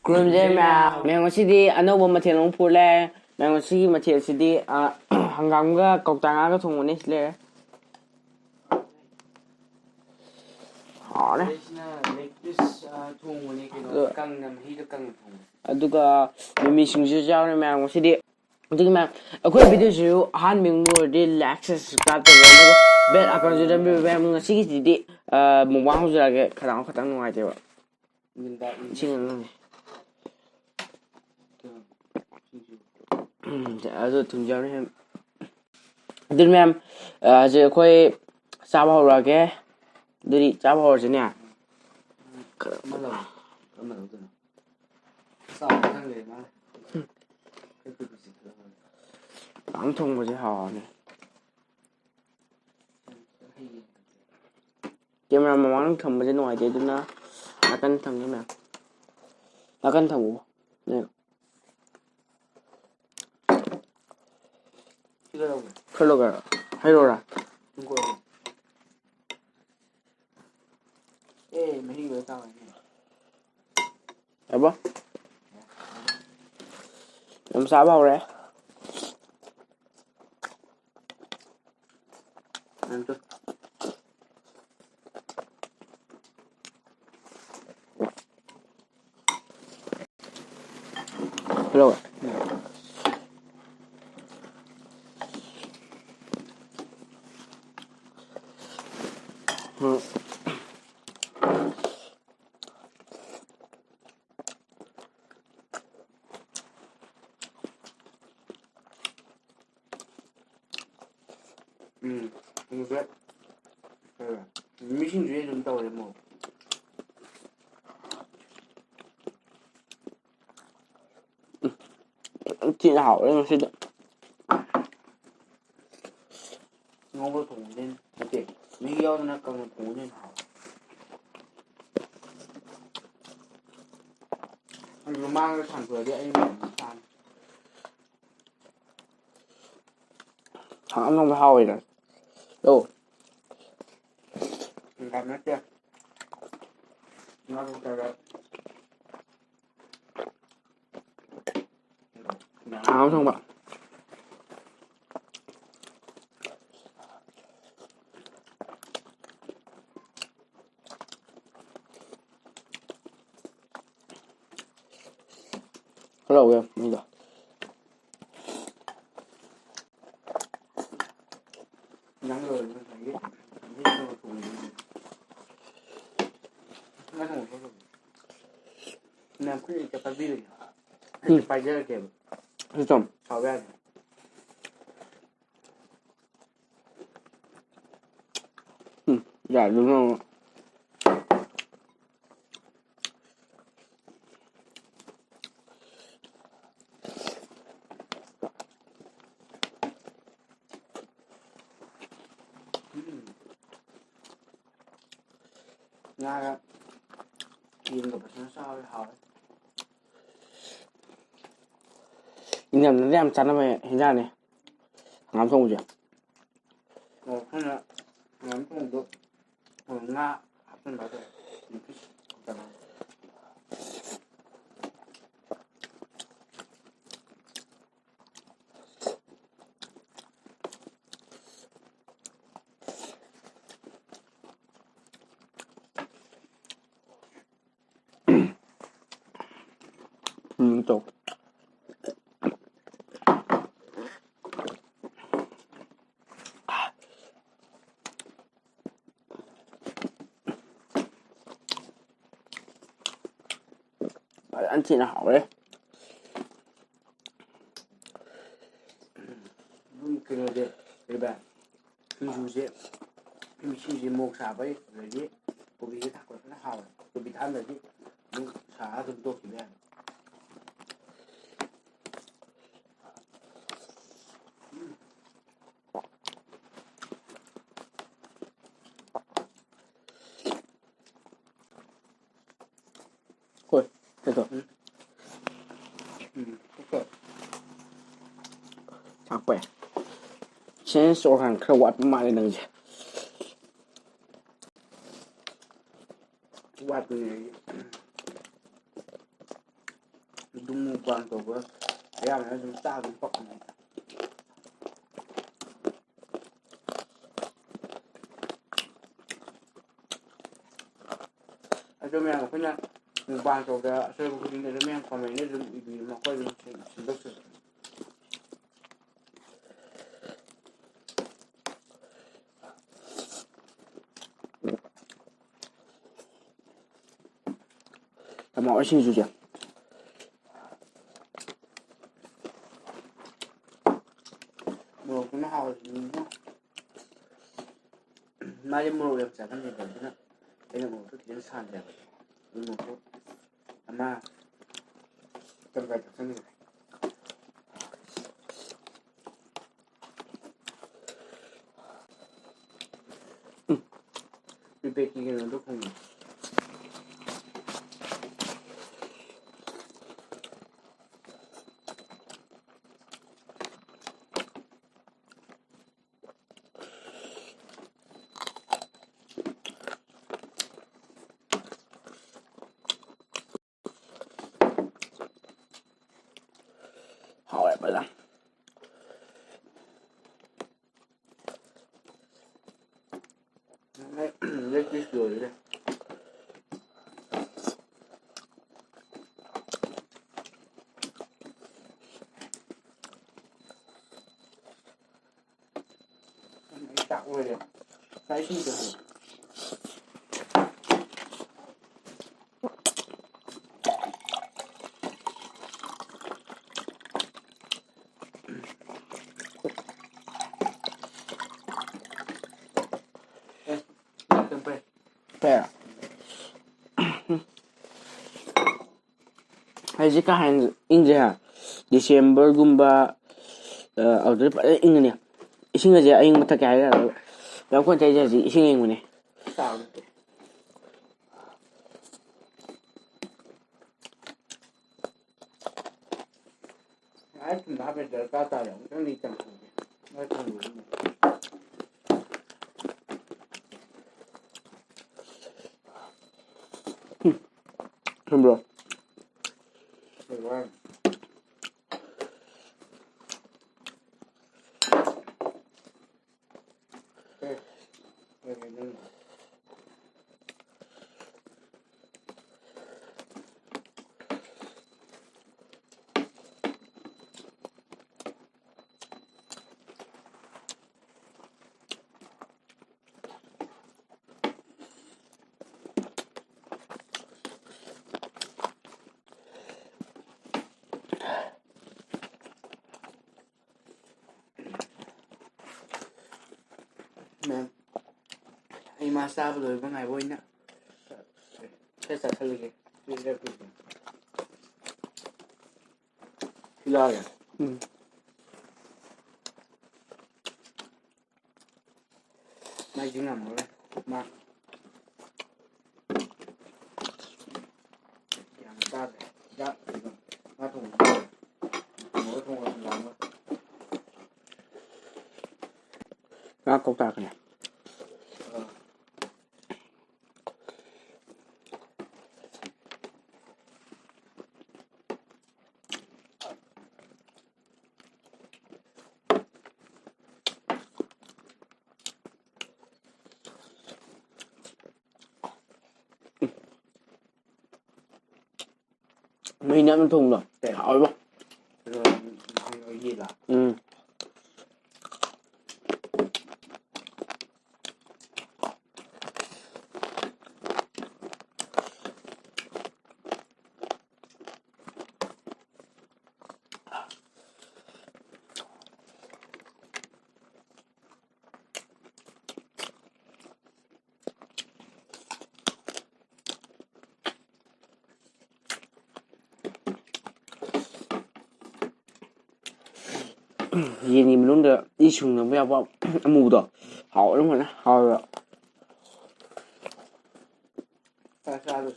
ꯈꯨꯔꯨꯝꯖꯩ ꯃꯌꯥꯝ ꯉꯁꯤꯗꯤ ꯑꯅꯧꯕ ꯃꯊꯦꯜ ꯑꯃꯨꯛ ꯄꯨꯔꯂꯦ ꯉꯁꯤꯒꯤ ꯃꯊꯦꯜꯁꯤꯗꯤ ꯍꯪꯒꯥꯝꯒ ꯀꯧꯇꯥ ꯉꯥꯒ ꯊꯣꯡꯕꯅꯤ ꯁꯤ ꯂꯩꯔꯦ ꯍꯥꯎꯔꯦ ꯑꯗꯨꯒ ꯃꯤꯃꯤꯁꯤꯡꯁꯨ ꯌꯥꯎꯔꯦ ꯃꯌꯥꯝ ꯉꯁꯤꯗꯤ ꯑꯗꯨꯒꯤ ꯃꯌꯥꯝ ꯑꯩꯈꯣꯏ ꯚꯤꯗꯤꯑꯣꯁꯤꯁꯨ ꯑꯍꯥꯟꯕ ꯌꯦꯡꯕ ꯑꯣꯏꯔꯗꯤ ꯂꯥꯏꯛ ꯁꯕꯁꯀ꯭ꯔꯥꯏꯕ ꯇꯧꯕꯤꯌꯨ ꯑꯗꯨꯒ ꯕꯦꯜ ꯑꯥꯏꯀꯟꯁꯨ ꯅꯝꯕꯤꯌꯨ ꯃꯌꯥꯝ ꯉꯁꯤꯒꯤꯁꯤꯗꯤ ꯃꯨꯛꯕꯥꯡ ꯍꯧꯖꯔꯛꯑꯒꯦ ꯈꯇꯪ ꯅꯨꯡꯉꯥꯏꯇꯦꯕ 이층은 아주 등장을 들면 이제 거의 짜바오라게 들이 짜바오지냐 앙통 뭐지 하네 camera mắm thầm bên ngoài thì nó cân thầm như nào cân thầm nè 클로가 하이로라 에 mấy người sao này bố làm sao bao đấy ăn chút hello 이거 미신 주에 좀 떠오래 뭐 chị hảo đấy mà xin được ngon với thùng lên chị video nó cần thùng lên hảo anh mang cái thằng vừa đi anh ăn thằng không phải hao gì rồi đâu cảm nó chưa nó không phải rồi áo không bạn hello em bây giờ nhắn rồi nó thấy nó không có làm cái gì cho phải biết rồi phải chơi kìa 좀 잡아야 돼. 야, 누나. Nga nhìn của nó sao hỏi 인ям 인ям 짜나면 괜찮네. 남성우지. 하나 남성도 나 합은 맞아. 있잖아. 또. ăn thịt là hảo đấy cái này đấy các bạn cái gì vậy cái gì một xả vậy rồi đấy có bị thắc của nó hảo có bị than rồi chứ nhưng xả dùng tốt thì đen thôi 됐어 작배 신소한 그 왓만이 능지 왓이 ꯑꯗꯨꯝ mukbang ꯇꯧꯕ ꯑꯌꯥꯝꯕꯅ ꯑꯗꯨꯝ ꯆꯥꯕ ꯄꯛꯀꯅꯤ ꯑꯗꯨ ꯃꯌꯥꯝ ꯑꯩꯈꯣꯏꯅ mukbang ꯇꯧꯕꯗ ꯑꯁꯣꯏꯕ ꯈꯨꯗꯤꯡꯗ ꯑꯗꯨꯝ ꯃꯌꯥꯝ ꯀꯃꯦꯟꯗ ꯑꯗꯨꯝ ꯏꯕꯤꯌꯨ ꯃꯈꯣꯏ ꯑꯗꯨꯝ ꯁꯦꯝꯗꯣꯛꯆꯒꯦ Tama singsuꯁꯦ ꯃꯣꯔꯣꯛꯇꯨꯅ ꯍꯥꯎꯔꯤꯁꯤꯅ ꯃꯥꯗꯤ ꯃꯣꯔꯣꯛ ꯌꯥꯝ ꯆꯥꯒꯟꯗꯦꯕ ꯑꯗꯨꯅ ꯑꯩꯅ ꯃꯣꯔꯣꯛꯇꯨ ꯈꯤꯇꯪ ꯁꯥꯍꯟꯖꯕ ꯑꯗꯨ ꯃꯣꯔꯣꯛꯇꯨ ꯑꯃ ꯇꯪꯈꯥꯏ ꯊꯛꯆꯟꯈ꯭ꯔꯦ ꯄ꯭ꯔꯤꯄꯦꯗꯀꯤ ꯀꯩꯅꯣꯗꯣ ꯐꯪꯉꯦ Hảo vậy là lấy cái sườn đây tạo rồi đấy cái gì được Fair. Hꯧꯖꯤꯛꯀꯥꯟ ꯏꯪꯁꯦ ꯗꯤꯁꯦꯝꯕꯔꯒꯨꯝꯕ ꯑꯗꯨꯗ ꯐꯖꯅ ꯏꯪꯒꯅꯤ ꯏꯁꯤꯡ ꯑꯁꯦ ꯑꯌꯤꯡꯕ ꯊꯛꯀꯦ ꯍꯥꯏꯔꯒ ꯌꯥꯝ ꯀꯣꯟ ꯆꯩꯁꯦ ꯍꯧꯖꯤꯛ ꯏꯁꯤꯡ ꯑꯌꯤꯡꯕꯅꯦ ai cũng đã bây giờ ta tài động cái đi chẳng nói không đủ Không bro. Được rồi. Ok. Rồi Ma'am, ay masabi lo ibang ay boy na. Sa salige. Sila yan. May jinga mo rin. Ma. Yang sabi. Ya. Matong. Mo tong ang lama. Nakakauta ka na. Mày nắm thùng rồi. Hỏi không? Rồi gì là? Nhìn mình luôn được đi xuống nó veo vào mù rồi hỏi đúng rồi đó hỏi rồi Sa rồi.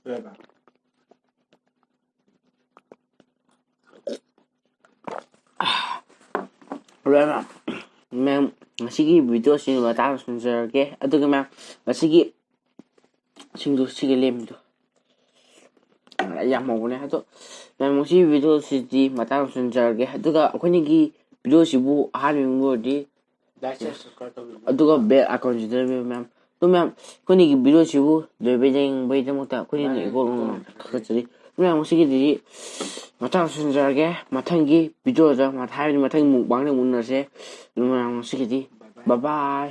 그래봐. 그러면 명 시기 비디오 시는 마당 순서게 어떻게 명 시기 친구 시기 렘도 ꯌꯥꯝ ꯃꯧꯕꯅꯦ ꯑꯗꯣ ꯃꯁꯤ ꯚꯤꯗꯤꯑꯣꯁꯤꯗꯤ ꯃꯇꯥꯡ ꯁꯨꯟꯖꯔꯒꯦ ꯑꯗꯨꯒ ꯑꯩꯈꯣꯏꯅꯤꯒꯤ ꯚꯤꯗꯤꯑꯣꯁꯤꯕꯨ ꯑꯍꯥꯟꯕ ꯑꯣꯏꯔꯗꯤ like share subscribe ꯇꯧꯕꯤꯌꯨ. ꯑꯗꯨꯒ ꯕꯦꯜ icon ꯁꯤꯗꯕꯤꯌꯨ ꯃꯌꯥꯝ ꯑꯗꯨ ꯃꯌꯥꯝ ꯑꯩꯈꯣꯏꯅꯤꯒꯤ ꯚꯤꯗꯤꯑꯣꯁꯤꯕꯨ ꯂꯣꯏꯕ ꯌꯦꯡꯕꯒꯤꯗꯃꯛꯇ ꯑꯩꯈꯣꯏꯅꯤꯅ ꯏꯀꯣꯛ ꯈꯥꯒꯠꯆꯔꯤ ꯃꯌꯥꯝ ꯉꯁꯤꯒꯤꯗꯤ ꯃꯇꯥꯡ ꯁꯨꯟꯖꯔꯒꯦ ꯃꯊꯪꯒꯤ ꯚꯤꯗꯤꯑꯣꯗ ꯍꯥꯏꯕꯗꯤ ꯃꯊꯪꯒꯤ ꯃꯨꯛꯕꯥꯡꯗ ꯎꯅꯔꯁꯦ ꯑꯗꯨ ꯃꯌꯥꯝ ꯉꯁꯤꯒꯤꯗꯤ ꯕꯥꯏ ꯕꯥꯏ